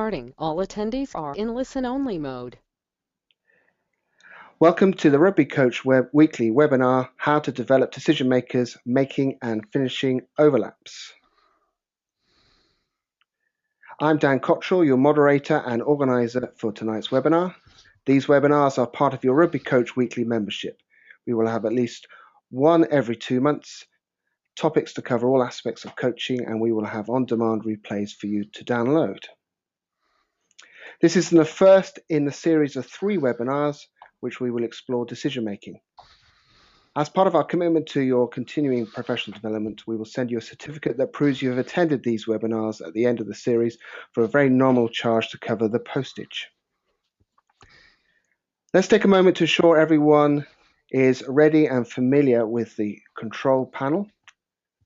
starting. All attendees are in listen-only mode. Welcome to the Rugby Coach weekly webinar, How to Develop Decision Makers, Making and Finishing Overlaps. I'm Dan Cottrell, your moderator and organizer for tonight's webinar. These webinars are part of your Rugby Coach weekly membership. We will have at least one every 2 months, topics to cover all aspects of coaching, and we will have on-demand replays for you to download. This is the first in the series of 3 webinars which we will explore decision making. As part of our commitment to your continuing professional development, we will send you a certificate that proves you have attended these webinars at the end of the series for a very nominal charge to cover the postage. Let's take a moment to ensure everyone is ready and familiar with the control panel.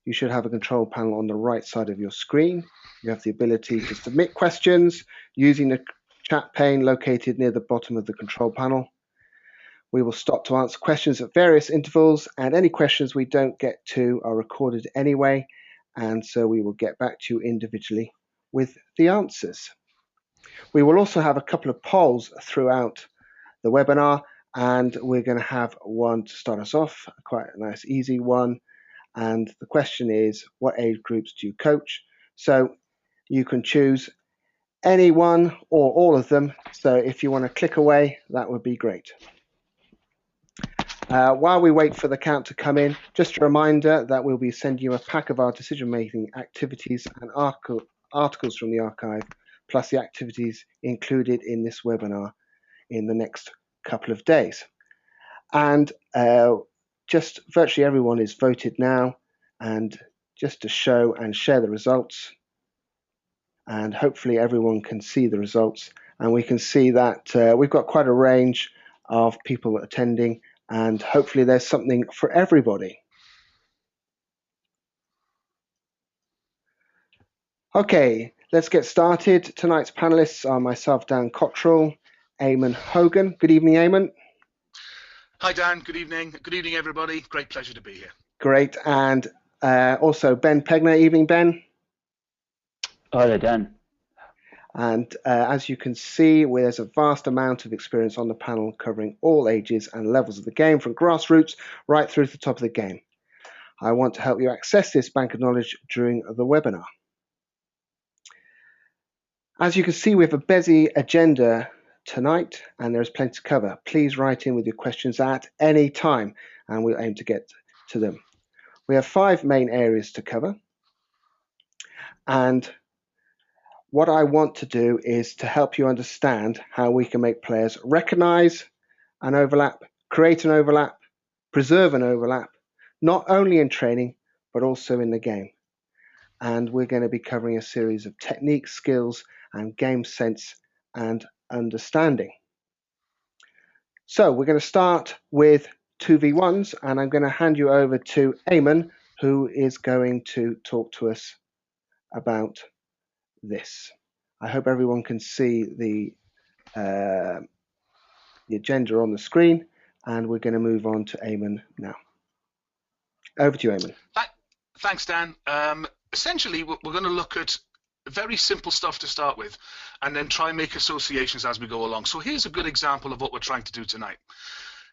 You should have a control panel on the right side of your screen. You have the ability to submit questions using the chat pane located near the bottom of the control panel. We will stop to answer questions at various intervals, and any questions we don't get to are recorded anyway, and so we will get back to you individually with the answers. We will also have a couple of polls throughout the webinar, and we're going to have one to start us off, quite a nice easy one, and the question is, what age groups do you coach? So you can choose any one or all of them, so if you want to click away, that would be great. While we wait for the count to come in, just a reminder that we'll be sending you a pack of our decision-making activities and articles from the archive, plus the activities included in this webinar in the next couple of days. And just virtually everyone is voted now, and just to show and share the results, and hopefully everyone can see the results, and we can see that we've got quite a range of people attending, and hopefully there's something for everybody. Okay, let's get started. Tonight's panelists are myself, Dan Cottrell, Eamon Hogan. Good evening, Eamon. Hi, Dan. Good evening. Good evening, everybody. Great pleasure to be here. Great. And also Ben Pegner. Evening, Ben. Hi there, Dan. And as you can see, there's a vast amount of experience on the panel covering all ages and levels of the game, from grassroots right through to the top of the game. I want to help you access this bank of knowledge during the webinar. As you can see, we have a busy agenda tonight, and there's plenty to cover. Please write in with your questions at any time, and we'll aim to get to them. We have 5 main areas to cover, and what I want to do is to help you understand how we can make players recognize an overlap, create an overlap, preserve an overlap, not only in training, but also in the game. And we're going to be covering a series of techniques, skills, and game sense and understanding. So we're going to start with 2v1s, and I'm going to hand you over to Eamon, who is going to talk to us about this. I hope everyone can see the agenda on the screen, and we're going to move on to Eamon now. Over to you, Eamon. Thanks, Dan. Essentially, we're going to look at very simple stuff to start with, and then try and make associations as we go along. So here's a good example of what we're trying to do tonight.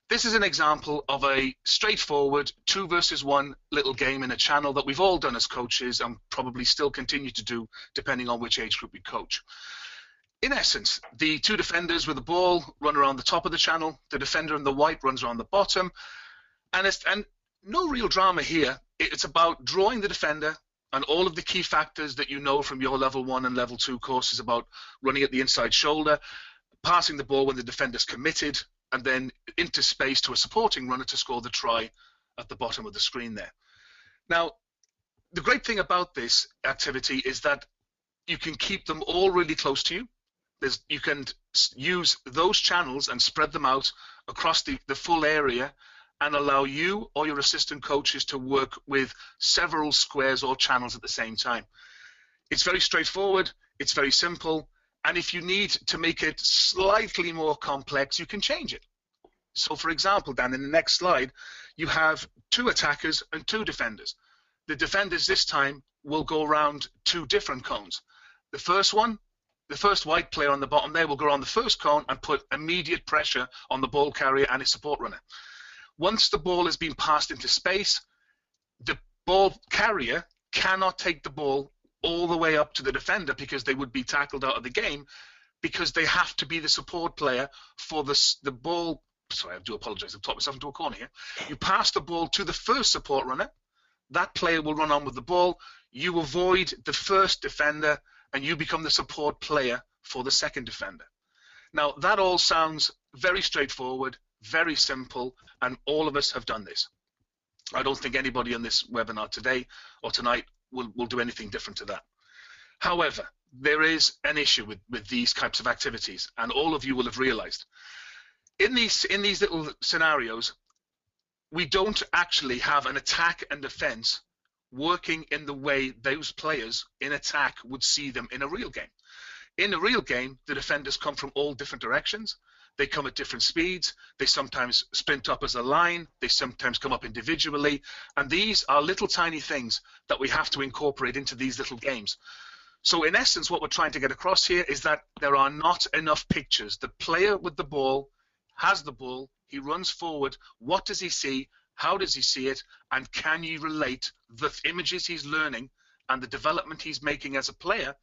This is an example of a straightforward 2 versus 1 little game in a channel that we've all done as coaches and probably still continue to do depending on which age group we coach. In essence, the 2 defenders with the ball run around the top of the channel, the defender in the white runs around the bottom, and no real drama here. It's about drawing the defender and all of the key factors that you know from your level 1 and level 2 courses about running at the inside shoulder, passing the ball when the defender's committed, and then into space to a supporting runner to score the try at the bottom of the screen there. Now, the great thing about this activity is that you can keep them all really close to you. You can use those channels and spread them out across the full area and allow you or your assistant coaches to work with several squares or channels at the same time. It's very straightforward, it's very simple, and if you need to make it slightly more complex, you can change it. So for example, Dan, in the next slide, you have 2 attackers and 2 defenders. The defenders this time will go around 2 different cones. The first one the first white player on the bottom there will go on the first cone and put immediate pressure on the ball carrier and its support runner. Once the ball has been passed into space, the ball carrier cannot take the ball all the way up to the defender because they would be tackled out of the game, because they have to be the support player for the ball. Sorry, I do apologize. I've talked myself into a corner here. You pass the ball to the first support runner. That player will run on with the ball. You avoid the first defender, and you become the support player for the second defender. Now, that all sounds very straightforward, very simple, and all of us have done this. I don't think anybody on this webinar today or tonight will do anything different to that. However, there is an issue with these types of activities, and all of you will have realized. In these little scenarios, we don't actually have an attack and defense working in the way those players in attack would see them in a real game. In a real game, the defenders come from all different directions. They come at different speeds. They sometimes sprint up as a line. They sometimes come up individually. And these are little tiny things that we have to incorporate into these little games. So in essence, what we're trying to get across here is that there are not enough pictures. The player with the ball has the ball. He runs forward. What does he see? How does he see it? And can you relate the images he's learning and the development he's making as a player?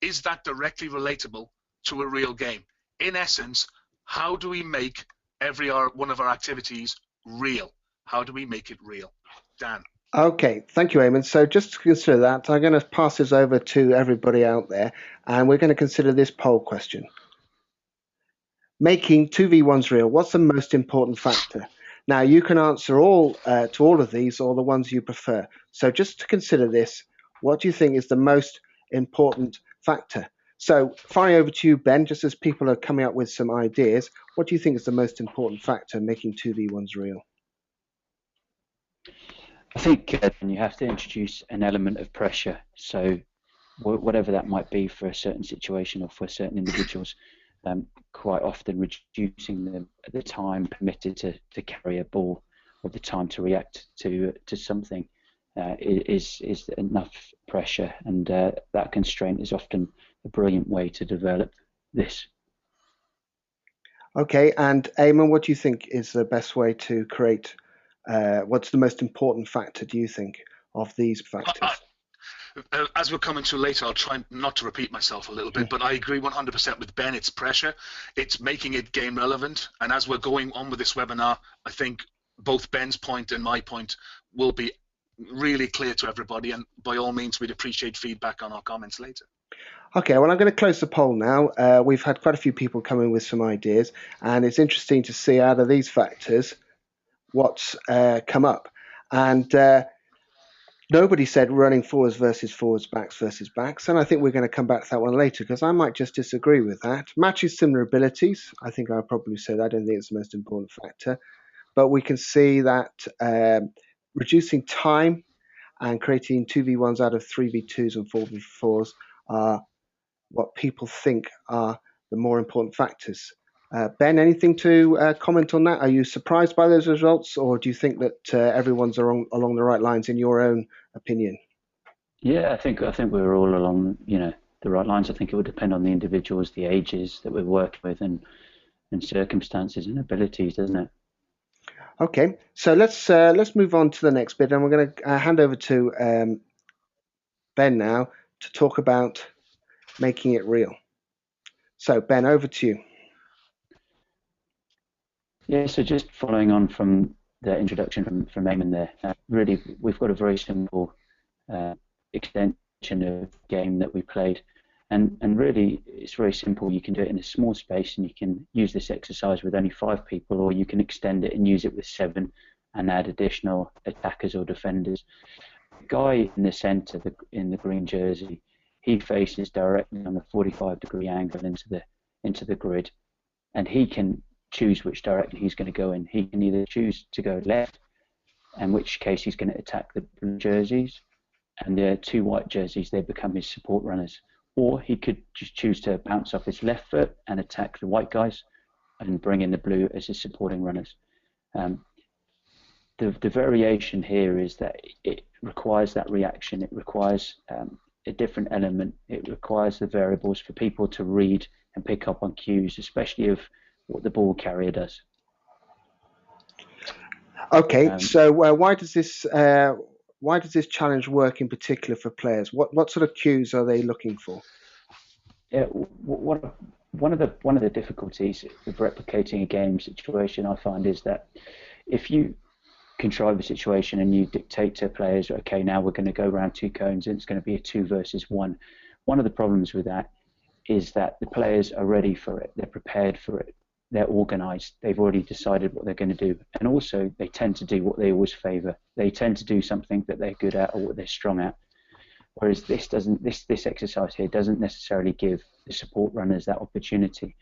Is that directly relatable to a real game? In essence, how do we make every one of our activities real? How do we make it real? Dan. Okay, thank you, Eamon. So just to consider that, I'm going to pass this over to everybody out there, and we're going to consider this poll question. Making 2v1s real, what's the most important factor? Now, you can answer all to all of these or the ones you prefer. So just to consider this, what do you think is the most important factor? So firing over to you, Ben, just as people are coming up with some ideas, what do you think is the most important factor in making 2v1s real? I think you have to introduce an element of pressure. So whatever that might be for a certain situation or for certain individuals, quite often reducing the time permitted to carry a ball or the time to react to something is enough pressure, and that constraint is often a brilliant way to develop this. Okay, and Eamon, what do you think is the best way to create? What's the most important factor, do you think, of these factors? As we're coming to later, I'll try not to repeat myself a little bit, but I agree 100% with Ben. It's pressure. It's making it game relevant. And as we're going on with this webinar, I think both Ben's point and my point will be really clear to everybody. And by all means, we'd appreciate feedback on our comments later. Okay, well, I'm going to close the poll now. We've had quite a few people come in with some ideas, and it's interesting to see out of these factors what's come up. And nobody said running forwards versus forwards, backs versus backs, and I think we're going to come back to that one later because I might just disagree with that. Matches similar abilities, I think I'll probably say that. I don't think it's the most important factor, but we can see that reducing time and creating 2v1s out of 3v2s and 4v4s are what people think are the more important factors. Ben, anything to comment on that? Are you surprised by those results, or do you think that everyone's along the right lines in your own opinion? Yeah, I think we're all along, the right lines. I think it would depend on the individuals, the ages that we're working with, and circumstances and abilities, doesn't it? Okay, so let's move on to the next bit, and we're going to hand over to Ben now to talk about making it real. So Ben, over to you. Yeah, so just following on from the introduction from Eamon there, really we've got a very simple extension of the game that we played, and really it's very simple. You can do it in a small space, and you can use this exercise with only 5 people, or you can extend it and use it with 7 and add additional attackers or defenders. The guy in the centre, in the green jersey, he faces directly on a 45-degree angle into the grid, and he can choose which direction he's going to go in. He can either choose to go left, in which case he's going to attack the blue jerseys, and the 2 white jerseys, they become his support runners. Or he could just choose to bounce off his left foot and attack the white guys and bring in the blue as his supporting runners. The variation here is that it requires that reaction. It requires a different element. It requires the variables for people to read and pick up on cues, especially of what the ball carrier does. Okay, so why does this challenge work in particular for players? What sort of cues are they looking for? Yeah, one of the difficulties of replicating a game situation I find is that if you contrive a situation and you dictate to players, okay, now we're going to go around 2 cones and it's going to be a 2 versus 1. One of the problems with that is that the players are ready for it, they're prepared for it, they're organised, they've already decided what they're going to do, and also they tend to do what they always favour. They tend to do something that they're good at or what they're strong at. Whereas this exercise here doesn't necessarily give the support runners that opportunity.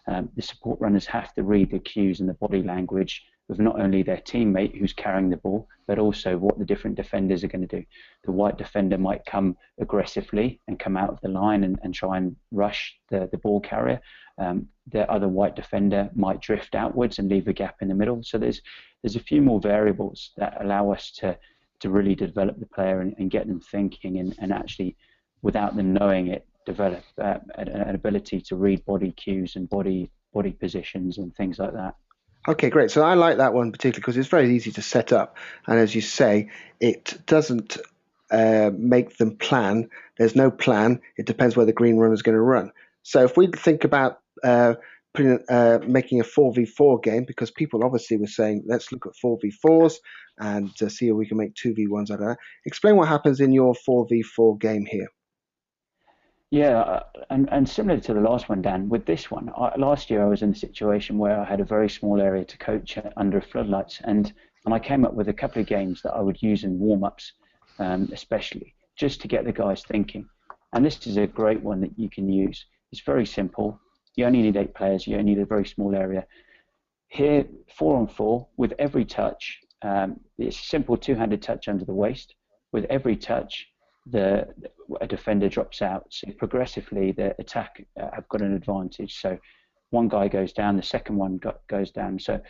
The support runners have to read the cues and the body language of not only their teammate who's carrying the ball, but also what the different defenders are going to do. The white defender might come aggressively and come out of the line and try and rush the ball carrier. The other white defender might drift outwards and leave a gap in the middle. So there's a few more variables that allow us to really develop the player and get them thinking and actually, without them knowing it, develop an ability to read body cues and body positions and things like that. Okay, great. So I like that one particularly because it's very easy to set up. And as you say, it doesn't make them plan. There's no plan. It depends where the green runner is going to run. So if we think about making a 4v4 game, because people obviously were saying, let's look at 4v4s and see if we can make 2v1s out of that. Explain what happens in your 4v4 game here. Yeah, and similar to the last one, Dan, with this one, last year I was in a situation where I had a very small area to coach under floodlights, and I came up with a couple of games that I would use in warm-ups, especially, just to get the guys thinking. And this is a great one that you can use. It's very simple. You only need 8 players. You only need a very small area. Here, 4-on-4, with every touch, it's a simple 2-handed touch under the waist. With every touch, a defender drops out. So progressively, the attack have got an advantage. So one guy goes down, the second one goes down. So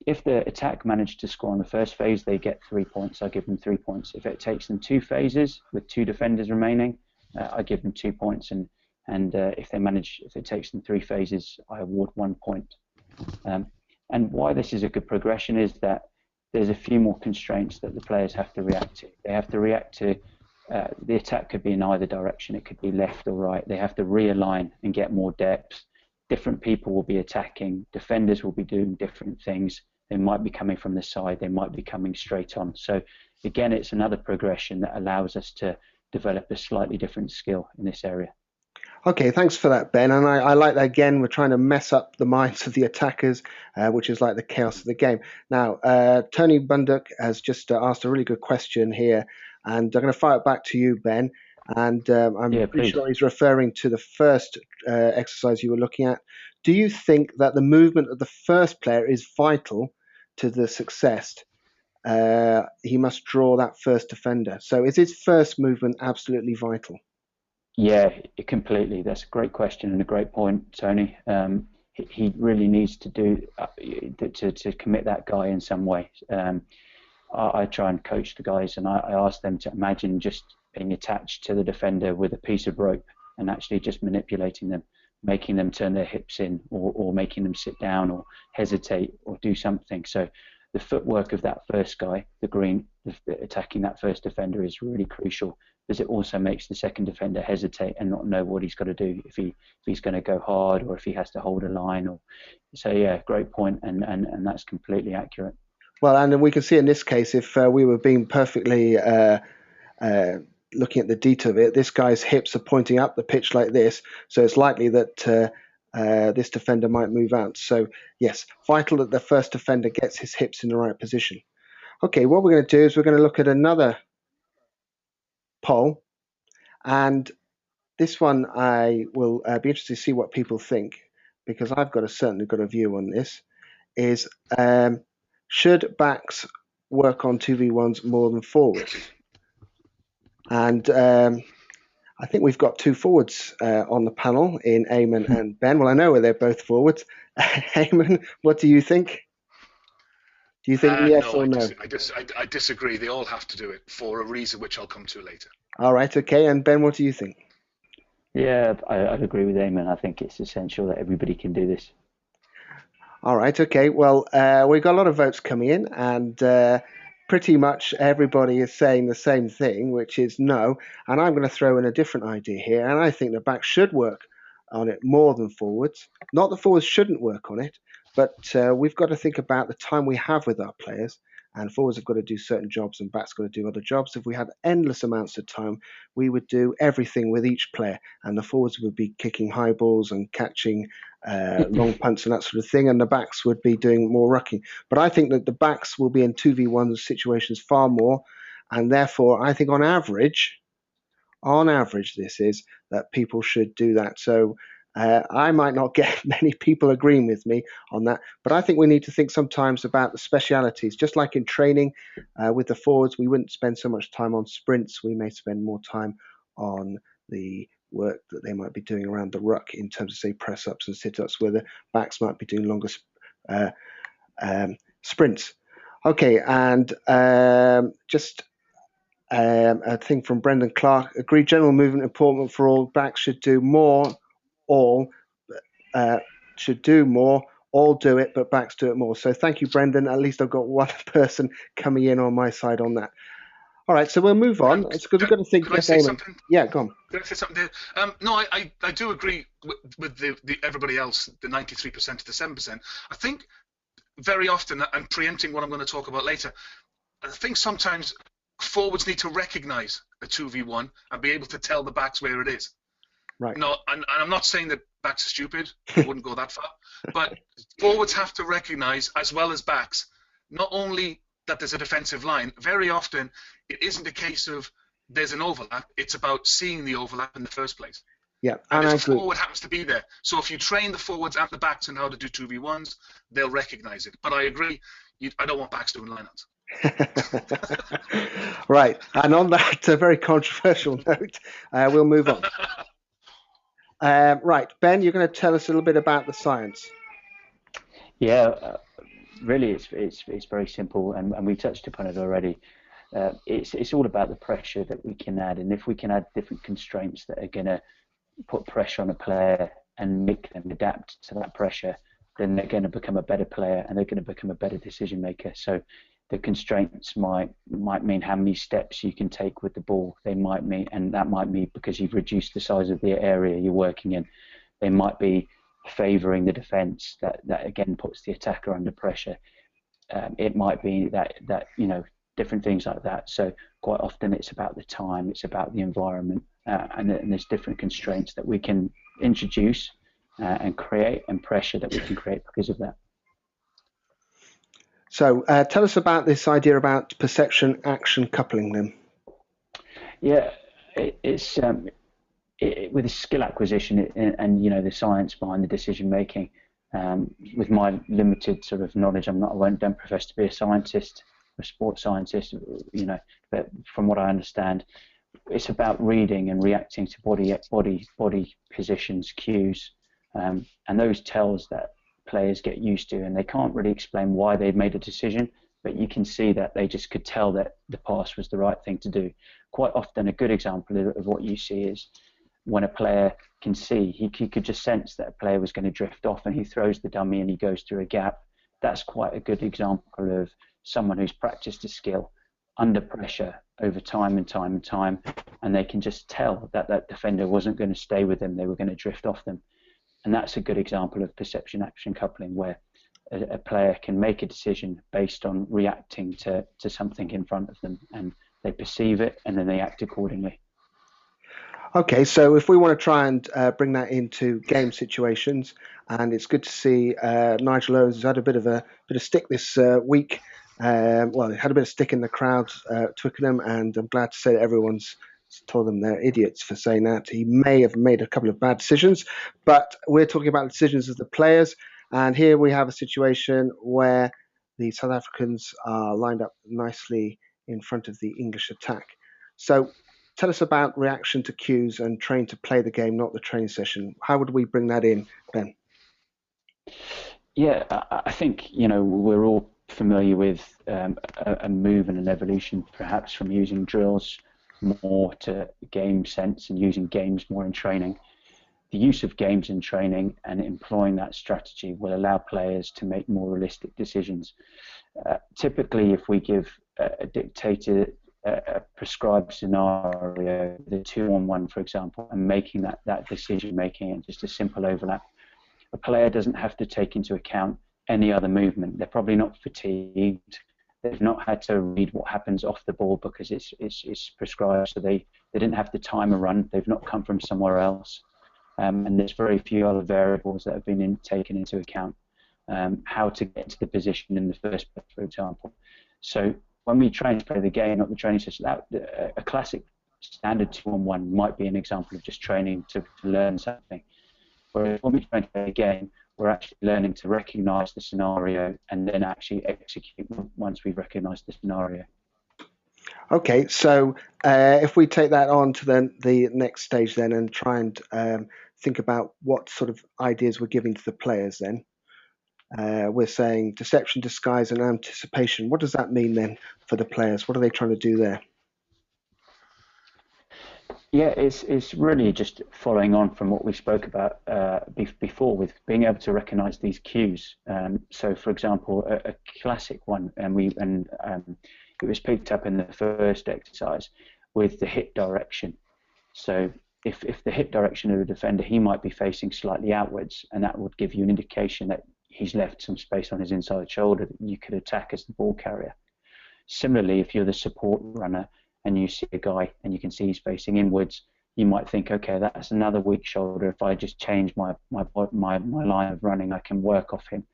if the attack managed to score on the first phase, they get 3 points. I give them 3 points. If it takes them 2 phases with 2 defenders remaining, I give them 2 points. And if it takes them 3 phases, I award 1 point. And why this is a good progression is that there's a few more constraints that the players have to react to. They have to react to the attack could be in either direction. It could be left or right. They have to realign and get more depth. Different people will be attacking. Defenders will be doing different things. They might be coming from the side. They might be coming straight on. So again, it's another progression that allows us to develop a slightly different skill in this area. Okay, thanks for that, Ben. And I like that. Again, we're trying to mess up the minds of the attackers, which is like the chaos of the game. Now, Tony Bunduk has just asked a really good question here, and I'm going to fire it back to you, Ben. And I'm pretty sure he's referring to the first exercise you were looking at. Do you think that the movement of the first player is vital to the success? He must draw that first defender. So is his first movement absolutely vital? Yeah, completely. That's a great question and a great point, Tony. He really needs to to commit that guy in some way. I try and coach the guys, and I ask them to imagine just being attached to the defender with a piece of rope and actually just manipulating them, making them turn their hips in, or making them sit down or hesitate or do something. So the footwork of that first guy, the green, attacking that first defender is really crucial, because it also makes the second defender hesitate and not know what he's got to do, if he's going to go hard or if he has to hold a line. So yeah, great point, and that's completely accurate. Well, and we can see in this case, if we were being perfectly looking at the detail of it, this guy's hips are pointing up the pitch like this, so it's likely that this defender might move out. So yes, vital that the first defender gets his hips in the right position. Okay, what we're going to do is we're going to look at another poll, and this one I will be interested to see what people think, because I've certainly got a view on this. Is should backs work on 2v1s more than forwards? And I think we've got 2 forwards on the panel in Eamon and Ben. Well, I know they're both forwards. Eamon, what do you think? Do you think yes No, or no? I disagree. They all have to do it for a reason which I'll come to later. All right, okay. And Ben, what do you think? Yeah, I'd agree with Eamon. I think it's essential that everybody can do this. All right, okay. Well, we've got a lot of votes coming in, and pretty much everybody is saying the same thing, which is no. And I'm going to throw in a different idea here, and I think the back should work on it more than forwards. Not that forwards shouldn't work on it, but we've got to think about the time we have with our players. And forwards have got to do certain jobs, and backs got to do other jobs. If we had endless amounts of time, we would do everything with each player, and the forwards would be kicking high balls and catching long punts and that sort of thing, and the backs would be doing more rucking. But I think that the backs will be in 2v1 situations far more, and therefore I think on average, this is that people should do that. So I might not get many people agreeing with me on that, but I think we need to think sometimes about the specialities. Just like in training with the forwards, we wouldn't spend so much time on sprints. We may spend more time on the work that they might be doing around the ruck in terms of, say, press-ups and sit-ups, where the backs might be doing longer sprints. Okay, and just a thing from Brendan Clark. Agreed, general movement important for all. Backs should do more. All do it, but backs do it more. So thank you, Brendan. At least I've got one person coming in on my side on that. All right, so we'll move on. It's good. We've got to think. Could I say something? Yeah, go on. Could I say something there? No, I do agree with the everybody else, the 93% to the 7%. I think very often, and preempting what I'm going to talk about later, I think sometimes forwards need to recognise a 2v1 and be able to tell the backs where it is. Right. No, and I'm not saying that backs are stupid. I wouldn't go that far. But forwards have to recognise, as well as backs, not only that there's a defensive line. Very often, it isn't a case of there's an overlap. It's about seeing the overlap in the first place. Yeah, and if the forward happens to be there. So if you train the forwards and the backs on how to do 2v1s, they'll recognise it. But I agree, I don't want backs doing lineouts. Right, and on that very controversial note, we'll move on. Right, Ben, you're going to tell us a little bit about the science. Yeah, really, it's very simple, and we touched upon it already. It's all about the pressure that we can add, and if we can add different constraints that are going to put pressure on a player and make them adapt to that pressure, then they're going to become a better player and they're going to become a better decision maker. So the constraints might mean how many steps you can take with the ball. They might mean, and that might be because you've reduced the size of the area you're working in. They might be favouring the defence. That again puts the attacker under pressure. It might be that different things like that. So quite often it's about the time, it's about the environment, and there's different constraints that we can introduce and create, and pressure that we can create because of that. So tell us about this idea about perception-action coupling then. Yeah, it's with the skill acquisition and the science behind the decision making. With my limited sort of knowledge, I don't profess to be a scientist, a sports scientist, but from what I understand, it's about reading and reacting to body positions, cues, and those tells that players get used to, and they can't really explain why they've made a decision, but you can see that they just could tell that the pass was the right thing to do. Quite often a good example of what you see is when a player can see, he could just sense that a player was going to drift off and he throws the dummy and he goes through a gap. That's quite a good example of someone who's practiced a skill under pressure over time and time and time, and they can just tell that that defender wasn't going to stay with them, they were going to drift off them. And that's a good example of perception-action coupling, where a player can make a decision based on reacting to something in front of them, and they perceive it and then they act accordingly. Okay, so if we want to try and bring that into game situations, and it's good to see Nigel Owens has had a bit of stick this week. Well, he had a bit of stick in the crowd, Twickenham, and I'm glad to say that everyone's told them they're idiots for saying that. He may have made a couple of bad decisions, but we're talking about the decisions of the players. And here we have a situation where the South Africans are lined up nicely in front of the English attack. So tell us about reaction to cues and train to play the game, not the training session. How would we bring that in, Ben? Yeah, I think we're all familiar with a move and an evolution, perhaps from using drills more to game sense and using games more in training. The use of games in training and employing that strategy will allow players to make more realistic decisions. Typically, if we give a dictator a prescribed scenario, the 2-on-1, for example, and making that decision making and just a simple overlap, a player doesn't have to take into account any other movement. They're probably not fatigued. They've not had to read what happens off the ball because it's prescribed, so they didn't have to time a run. They've not come from somewhere else. And there's very few other variables that have been taken into account. How to get to the position in the first place, for example. So when we train to play the game, not the training system, a classic standard 2-on-1 might be an example of just training to learn something. Whereas when we train to play the game, we're actually learning to recognize the scenario and then actually execute once we've recognized the scenario. Okay, so if we take that on to the next stage then and try and think about what sort of ideas we're giving to the players then. We're saying deception, disguise, and anticipation. What does that mean then for the players? What are they trying to do there? Yeah, it's really just following on from what we spoke about before with being able to recognize these cues. So, for example, a classic one, and it was picked up in the first exercise with the hit direction. So if the hit direction of the defender, he might be facing slightly outwards, and that would give you an indication that he's left some space on his inside shoulder that you could attack as the ball carrier. Similarly, if you're the support runner and you see a guy and you can see he's facing inwards, you might think, okay, that's another weak shoulder. If I just change my line of running, I can work off him.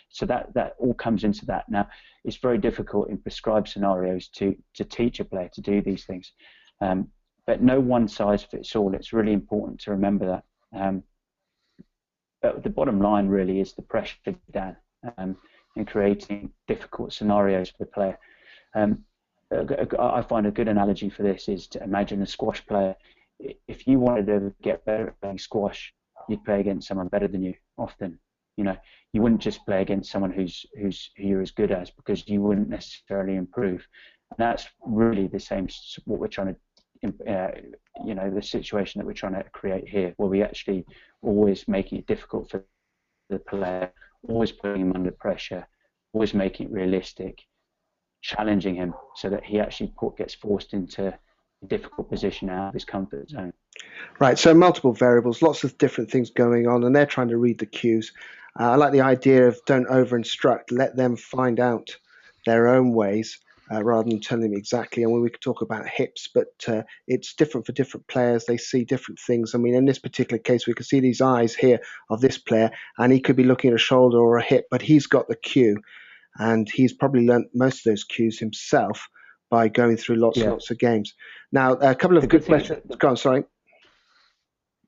So that all comes into that. Now, it's very difficult in prescribed scenarios to teach a player to do these things. But no one size fits all. It's really important to remember that. But the bottom line really is the pressure down in creating difficult scenarios for the player. I find a good analogy for this is to imagine a squash player. If you wanted to get better at playing squash, you'd play against someone better than you often. You wouldn't just play against someone who you're as good as, because you wouldn't necessarily improve. And that's really the same what we're trying to the situation that we're trying to create here, where we actually always making it difficult for the player, always putting him under pressure, always making it realistic, challenging him so that he actually gets forced into a difficult position out of his comfort zone. Right, so multiple variables, lots of different things going on, and they're trying to read the cues. I like the idea of don't over-instruct, let them find out their own ways rather than telling them exactly. And when we could talk about hips, but it's different for different players. They see different things. I mean, in this particular case, we can see these eyes here of this player, and he could be looking at a shoulder or a hip, but he's got the cue, and he's probably learnt most of those cues himself by going through lots and lots of games. Now, a couple of good questions. Go on, sorry.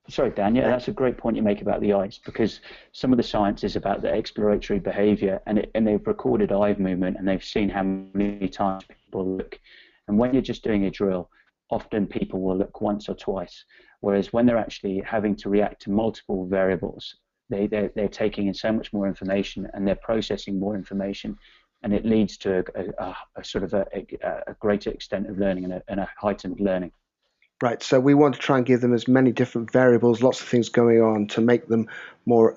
Sorry, Dan. Yeah, that's a great point you make about the eyes, because some of the science is about the exploratory behavior, and they've recorded eye movement, and they've seen how many times people look. And when you're just doing a drill, often people will look once or twice, whereas when they're actually having to react to multiple variables, they're taking in so much more information, and they're processing more information, and it leads to a sort of a greater extent of learning and a heightened learning. Right, so we want to try and give them as many different variables, lots of things going on, to make them more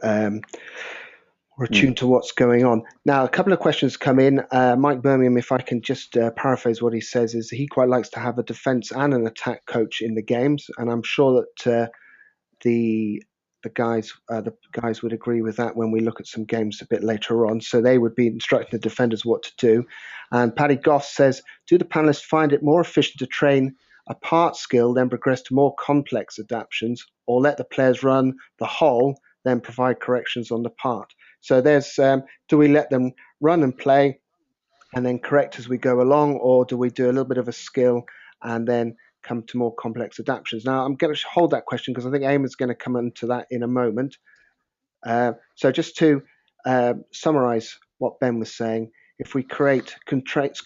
attuned to what's going on. Now, a couple of questions come in. Mike Birmingham, if I can just paraphrase what he says, is he quite likes to have a defence and an attack coach in the games, and I'm sure that the guys would agree with that when we look at some games a bit later on. So they would be instructing the defenders what to do. And Paddy Goff says, do the panelists find it more efficient to train a part skill, then progress to more complex adaptations, or let the players run the whole, then provide corrections on the part? So there's, do we let them run and play and then correct as we go along, or do we do a little bit of a skill and then come to more complex adaptations? Now, I'm going to hold that question because I think Eamon's going to come into that in a moment. So just to summarize what Ben was saying, if we create constraints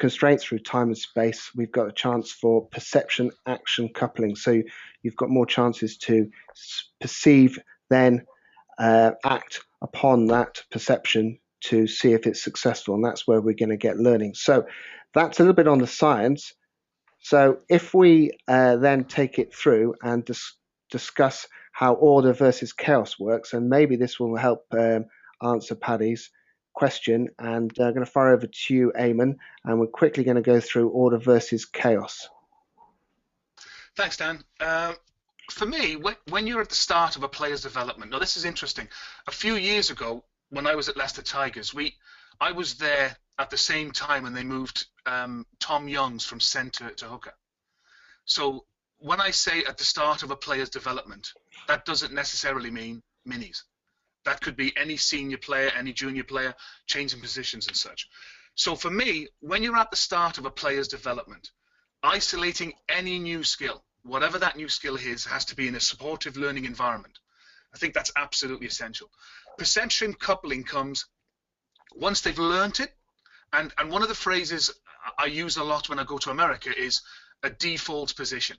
through time and space, we've got a chance for perception action coupling. So you've got more chances to perceive, then act upon that perception to see if it's successful, and that's where we're going to get learning. So that's a little bit on the science. So if we then take it through and discuss how order versus chaos works, and maybe this will help answer Paddy's question, and I'm going to fire over to you, Eamon, and we're quickly going to go through order versus chaos. Thanks, Dan. For me, when you're at the start of a player's development, now this is interesting. A few years ago, when I was at Leicester Tigers, I was there at the same time when they moved Tom Youngs from centre to hooker. So when I say at the start of a player's development, that doesn't necessarily mean minis. That could be any senior player, any junior player, changing positions and such. So for me, when you're at the start of a player's development, isolating any new skill, whatever that new skill is, has to be in a supportive learning environment. I think that's absolutely essential. Perception coupling comes once they've learned it, and one of the phrases I use a lot when I go to America is a default position.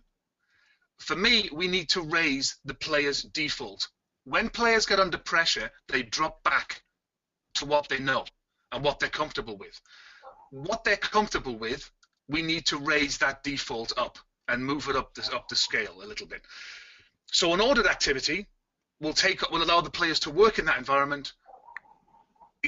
For me, we need to raise the player's default. When players get under pressure, they drop back to what they know and what they're comfortable with. What they're comfortable with, we need to raise that default up and move it up the scale a little bit. So an ordered activity will allow the players to work in that environment,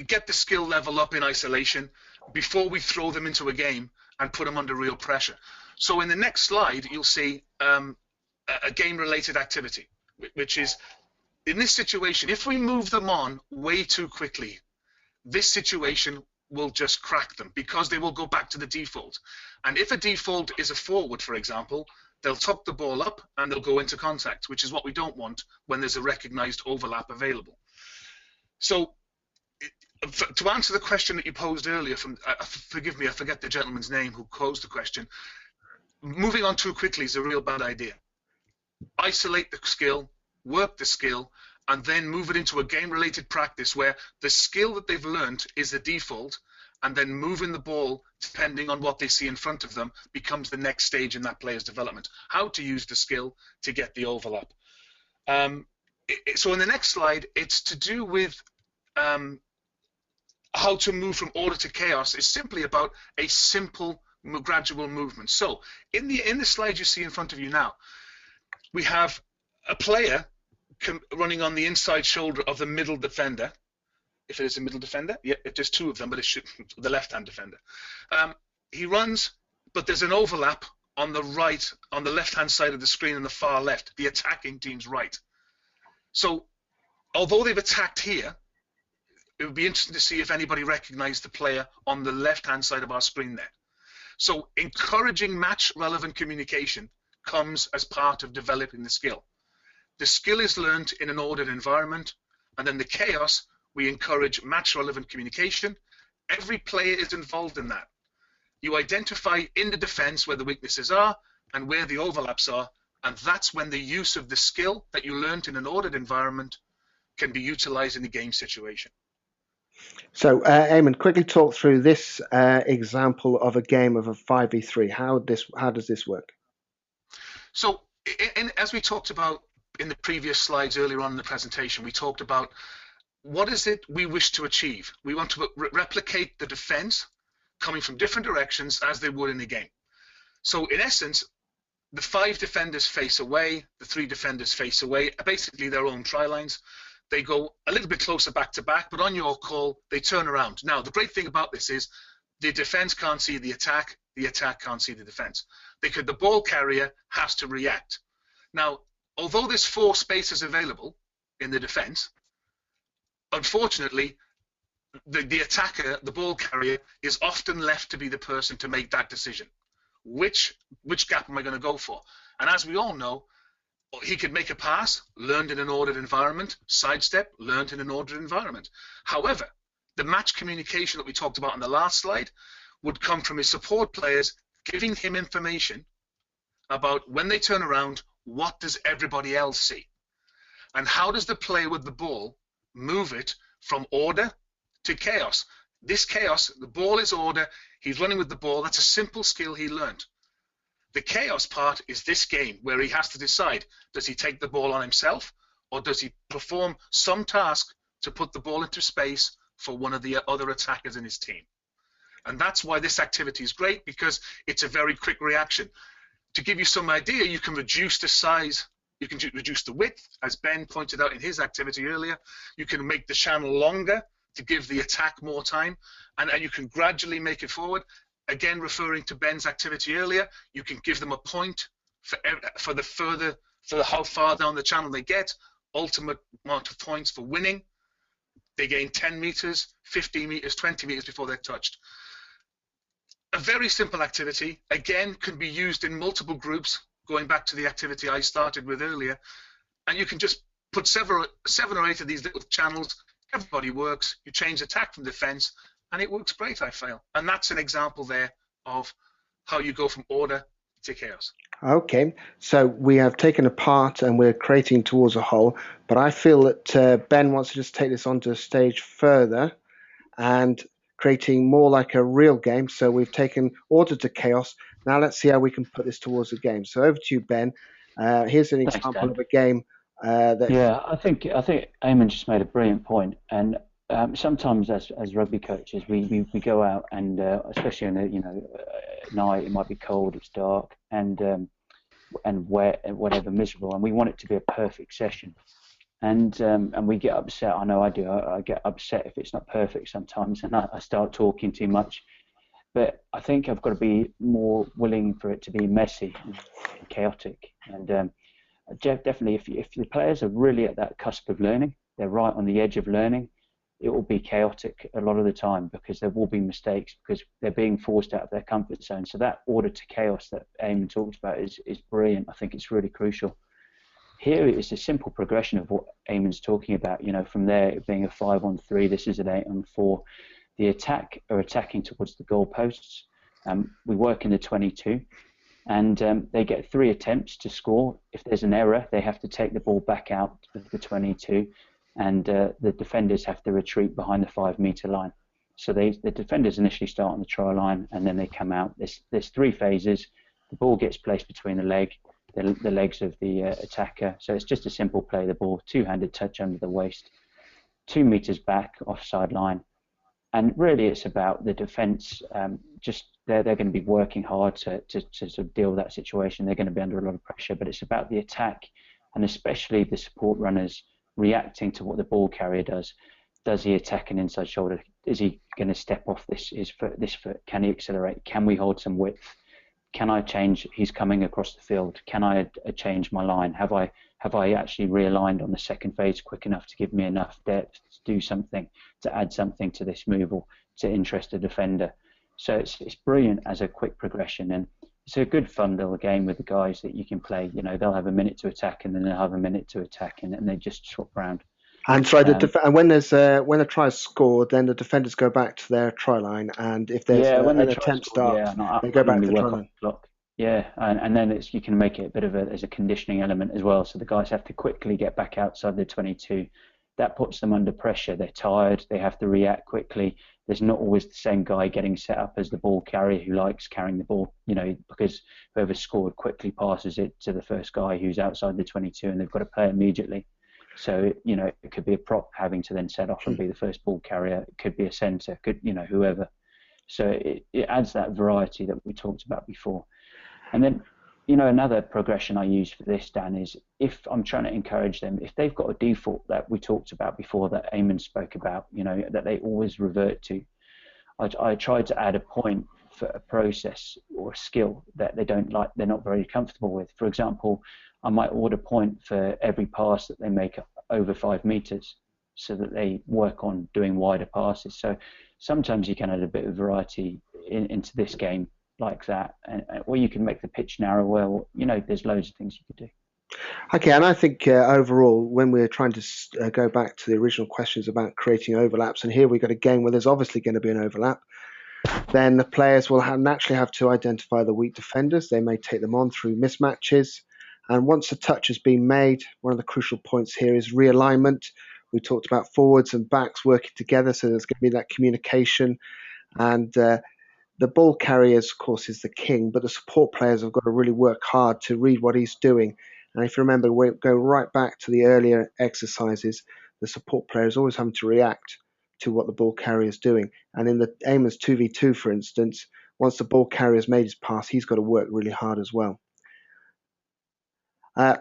get the skill level up in isolation before we throw them into a game and put them under real pressure. So in the next slide, you'll see a game-related activity, which is, in this situation, if we move them on way too quickly, this situation will just crack them because they will go back to the default. And if a default is a forward, for example, they'll tuck the ball up and they'll go into contact, which is what we don't want when there's a recognized overlap available. So to answer the question that you posed earlier, forgive me, I forget the gentleman's name who posed the question, moving on too quickly is a real bad idea. Isolate the skill, work the skill, and then move it into a game-related practice where the skill that they've learned is the default, and then moving the ball, depending on what they see in front of them, becomes the next stage in that player's development. How to use the skill to get the overlap. So in the next slide, it's to do with how to move from order to chaos. Is simply about a simple gradual movement. So in the slide you see in front of you now, we have a player running on the inside shoulder of the middle defender. If it is a middle defender, yeah, there's two of them, but it should the left-hand defender. He runs, but there's an overlap on the right, on the left-hand side of the screen on the far left, the attacking team's right. So although they've attacked here, it would be interesting to see if anybody recognized the player on the left-hand side of our screen there. So encouraging match-relevant communication comes as part of developing the skill. The skill is learned in an ordered environment, and then the chaos, we encourage match-relevant communication. Every player is involved in that. You identify in the defense where the weaknesses are and where the overlaps are, and that's when the use of the skill that you learned in an ordered environment can be utilized in the game situation. So, Eamon, quickly talk through this example of a game of a 5v3. How does this work? So, as we talked about in the previous slides earlier on in the presentation, we talked about what is it we wish to achieve. We want to replicate the defense coming from different directions as they would in a game. So, in essence, the 5 defenders face away, the 3 defenders face away, basically their own try lines. They go a little bit closer back to back, but on your call, they turn around. Now, the great thing about this is the defense can't see the attack can't see the defense. The ball carrier has to react. Now, although there's 4 spaces available in the defense, unfortunately, the attacker, the ball carrier, is often left to be the person to make that decision. Which gap am I going to go for? And as we all know, he could make a pass, learned in an ordered environment, sidestep, learned in an ordered environment. However, the match communication that we talked about on the last slide would come from his support players giving him information about when they turn around, what does everybody else see? And how does the player with the ball move it from order to chaos? This chaos, the ball is order, he's running with the ball, that's a simple skill he learned. The chaos part is this game where he has to decide, does he take the ball on himself or does he perform some task to put the ball into space for one of the other attackers in his team. And that's why this activity is great, because it's a very quick reaction. To give you some idea, you can reduce the size, you can reduce the width, as Ben pointed out in his activity earlier. You can make the channel longer to give the attack more time, and you can gradually make it forward. Again, referring to Ben's activity earlier, you can give them a point for how far down the channel they get, ultimate amount of points for winning. They gain 10 meters, 15 meters, 20 meters before they're touched. A very simple activity, again, can be used in multiple groups, going back to the activity I started with earlier, and you can just put 7 or 8 of these little channels, everybody works, you change attack from defense, and it works great, I feel. And that's an example there of how you go from order to chaos. Okay, so we have taken a part and we're creating towards a whole, but I feel that Ben wants to just take this onto a stage further and creating more like a real game. So we've taken order to chaos. Now let's see how we can put this towards a game. So over to you, Ben. Here's an example of a game. Yeah, I think Eamon just made a brilliant point. And sometimes as rugby coaches, we go out and especially in at night, it might be cold, it's dark, and wet, and whatever, miserable, and we want it to be a perfect session. And we get upset. I know I do. I get upset if it's not perfect sometimes, and I start talking too much. But I think I've got to be more willing for it to be messy and chaotic. And definitely, if the players are really at that cusp of learning, they're right on the edge of learning, it will be chaotic a lot of the time, because there will be mistakes, because they're being forced out of their comfort zone. So that order to chaos that Eamon talked about is brilliant. I think it's really crucial. Here it's a simple progression of what Eamon's talking about. From there, it being a 5-on-3, this is an 8-on-4. The attack are attacking towards the goalposts. We work in the 22, and they get 3 attempts to score. If there's an error, they have to take the ball back out of the 22, and the defenders have to retreat behind the 5-meter line. So the defenders initially start on the try line, and then they come out. There's 3 phases. The ball gets placed between the legs of the attacker. So it's just a simple play the ball, 2-handed touch under the waist, 2 meters back, offside line. And really it's about the defence. They're going to be working hard to sort of deal with that situation. They're going to be under a lot of pressure, but it's about the attack, and especially the support runners reacting to what the ball carrier does. Does he attack an inside shoulder? Is he going to step off this foot? Can he accelerate? Can we hold some width? Can I change? He's coming across the field. Can I change my line? Have I actually realigned on the second phase quick enough to give me enough depth to do something, to add something to this move, or to interest a defender? So it's brilliant as a quick progression, and it's a good fun little game with the guys that you can play. They'll have a minute to attack, and then they'll have a minute to attack, and they just swap around. And so and when a try is scored, then the defenders go back to their try line, and if there's an attempt starts, they go back to the try line. Clock. Yeah, and then you can make it a bit of as a conditioning element as well. So the guys have to quickly get back outside the 22. That puts them under pressure. They're tired. They have to react quickly. There's not always the same guy getting set up as the ball carrier who likes carrying the ball, because whoever scored quickly passes it to the first guy who's outside the 22, and they've got to play immediately. So, it could be a prop having to then set off and be the first ball carrier. It could be a centre, whoever. So it adds that variety that we talked about before. And then, another progression I use for this, Dan, is if I'm trying to encourage them, if they've got a default that we talked about before, that Eamon spoke about, that they always revert to, I try to add a point for a process or a skill that they don't like, they're not very comfortable with. For example, I might award a point for every pass that they make over 5 meters, so that they work on doing wider passes. So sometimes you can add a bit of variety into this game like that, or you can make the pitch narrower, or, there's loads of things you could do. Okay, and I think overall, when we're trying to go back to the original questions about creating overlaps, and here we've got a game where there's obviously going to be an overlap, then the players will naturally have to identify the weak defenders. They may take them on through mismatches. And once the touch has been made, one of the crucial points here is realignment. We talked about forwards and backs working together, so there's going to be that communication. And the ball carrier, of course, is the king, but the support players have got to really work hard to read what he's doing. And if you remember, we go right back to the earlier exercises, the support players always having to react to what the ball carrier is doing. And in the Eamon's 2v2, for instance, once the ball carrier's made his pass, he's got to work really hard as well. Now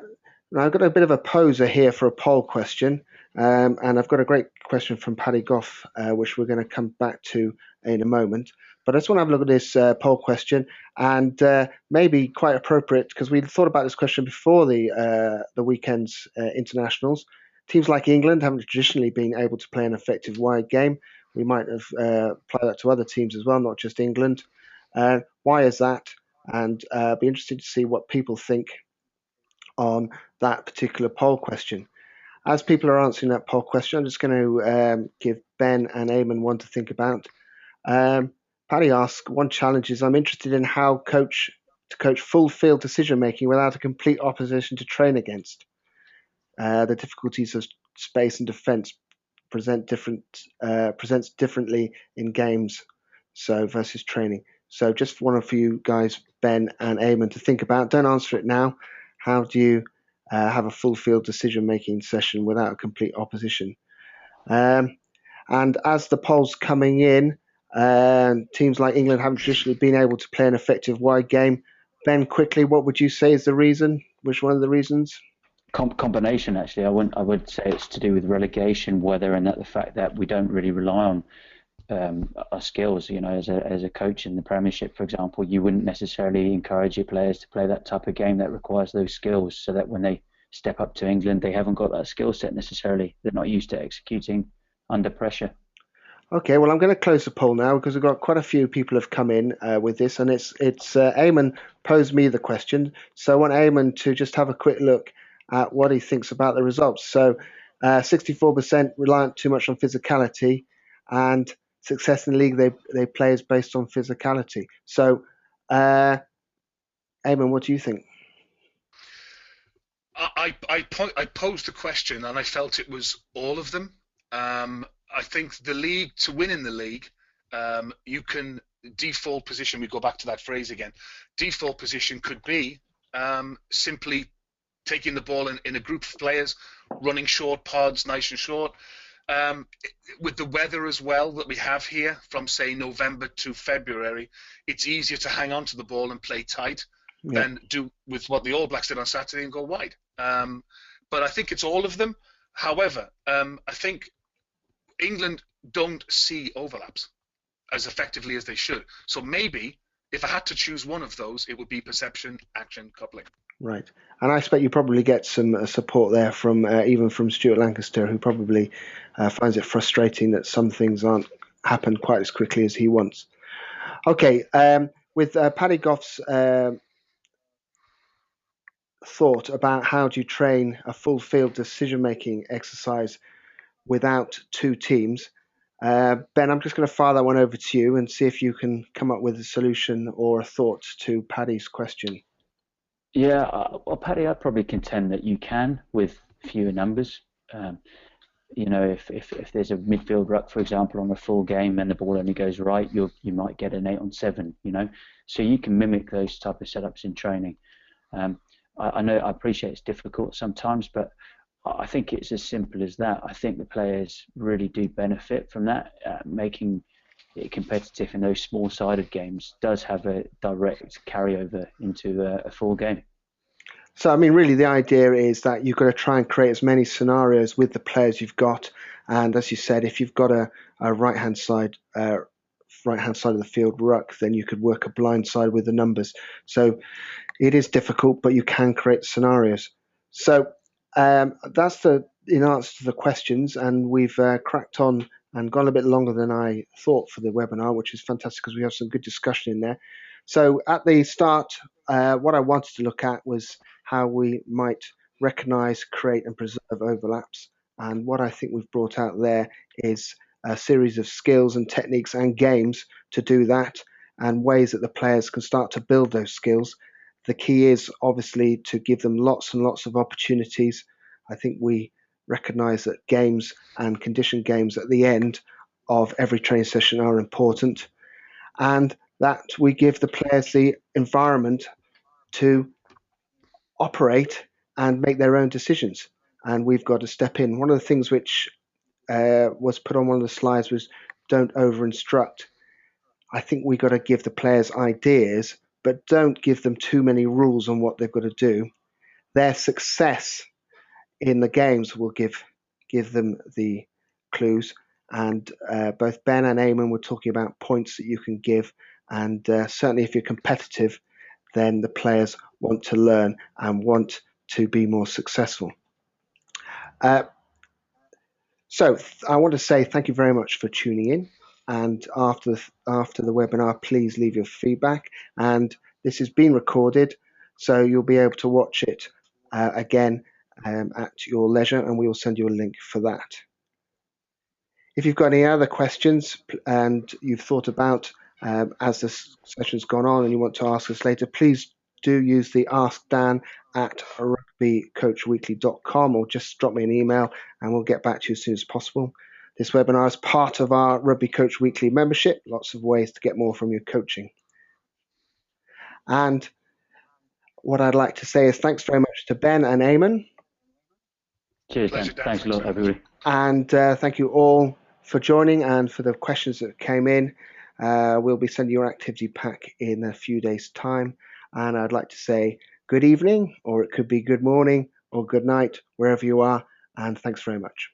I've got a bit of a poser here for a poll question, and I've got a great question from Paddy Goff, which we're going to come back to in a moment. But I just want to have a look at this poll question, and maybe quite appropriate because we thought about this question before the weekend's internationals. Teams like England haven't traditionally been able to play an effective wide game. We might have applied that to other teams as well, not just England. Why is that? And be interested to see what people think on that particular poll question. As people are answering that poll question, I'm just going to give Ben and Eamon one to think about. Paddy asks, one challenge is I'm interested in how to coach full field decision making without a complete opposition to train against. The difficulties of space and defence presents differently in games, so versus training. So just one for you guys, Ben and Eamon, to think about. Don't answer it now. How do you have a full field decision making session without a complete opposition? And as the polls coming in, teams like England haven't traditionally been able to play an effective wide game. Ben, quickly, what would you say is the reason? Which one of the reasons? Combination, actually. I would say it's to do with relegation, weather, and the fact that we don't really rely on our skills. You know, as a coach in the Premiership, for example, you wouldn't necessarily encourage your players to play that type of game that requires those skills, so that when they step up to England, they haven't got that skill set necessarily. They're not used to executing under pressure. Okay, well, I'm going to close the poll now because we've got quite a few people have come in with this, and it's Eamon posed me the question, so I want Eamon to just have a quick look at what he thinks about the results. So 64% reliant too much on physicality, and success in the league they play is based on physicality. So Eamon, what do you think? I posed the question and I felt it was all of them. I think the league, to win in the league, you can default position. We go back to that phrase again. Default position could be simply taking the ball in a group of players, running short pods, nice and short. With the weather as well that we have here from, say, November to February, it's easier to hang on to the ball and play tight than do with what the All Blacks did on Saturday and go wide. But I think it's all of them. However, I think England don't see overlaps as effectively as they should. So maybe if I had to choose one of those, it would be perception, action, coupling. Right. And I expect you probably get some support there from even from Stuart Lancaster, who probably finds it frustrating that some things aren't happen quite as quickly as he wants. Okay. With Paddy Goff's thought about how do you train a full field decision-making exercise without two teams, Ben, I'm just going to fire that one over to you and see if you can come up with a solution or a thought to Paddy's question. Yeah, well, Paddy, I'd probably contend that you can with fewer numbers. You know, if there's a midfield ruck, for example, on a full game and the ball only goes right, you might get an 8-on-7. You know, so you can mimic those type of setups in training. I know, I appreciate it's difficult sometimes, but I think it's as simple as that. I think the players really do benefit from that. Making it competitive in those small-sided games does have a direct carryover into a full game. So, I mean, really the idea is that you've got to try and create as many scenarios with the players you've got. And as you said, if you've got a right-hand side of the field ruck, then you could work a blind side with the numbers. So it is difficult, but you can create scenarios. So that's in answer to the questions, and we've cracked on and gone a bit longer than I thought for the webinar, which is fantastic because we have some good discussion in there. So at the start, what I wanted to look at was how we might recognize, create and preserve overlaps. And what I think we've brought out there is a series of skills and techniques and games to do that, and ways that the players can start to build those skills. The key is obviously to give them lots and lots of opportunities. I think we recognize that games and condition games at the end of every training session are important, and that we give the players the environment to operate and make their own decisions. And we've got to step in. One of the things which was put on one of the slides was don't over-instruct. I think we got to give the players ideas, but don't give them too many rules on what they've got to do. Their success in the games will give them the clues. And both Ben and Eamon were talking about points that you can give. And certainly if you're competitive, then the players want to learn and want to be more successful. So I want to say thank you very much for tuning in. And after the webinar, please leave your feedback. And this has been recorded, so you'll be able to watch it again at your leisure, and we will send you a link for that. If you've got any other questions and you've thought about as this session's gone on and you want to ask us later, please do use the Ask Dan at rugbycoachweekly.com, or just drop me an email and we'll get back to you as soon as possible. This webinar is part of our Rugby Coach Weekly membership. Lots of ways to get more from your coaching. And what I'd like to say is thanks very much to Ben and Eamon. Cheers, Dan. Thanks a lot, everybody. And thank you all for joining and for the questions that came in. We'll be sending your activity pack in a few days' time. And I'd like to say good evening, or it could be good morning or good night, wherever you are. And thanks very much.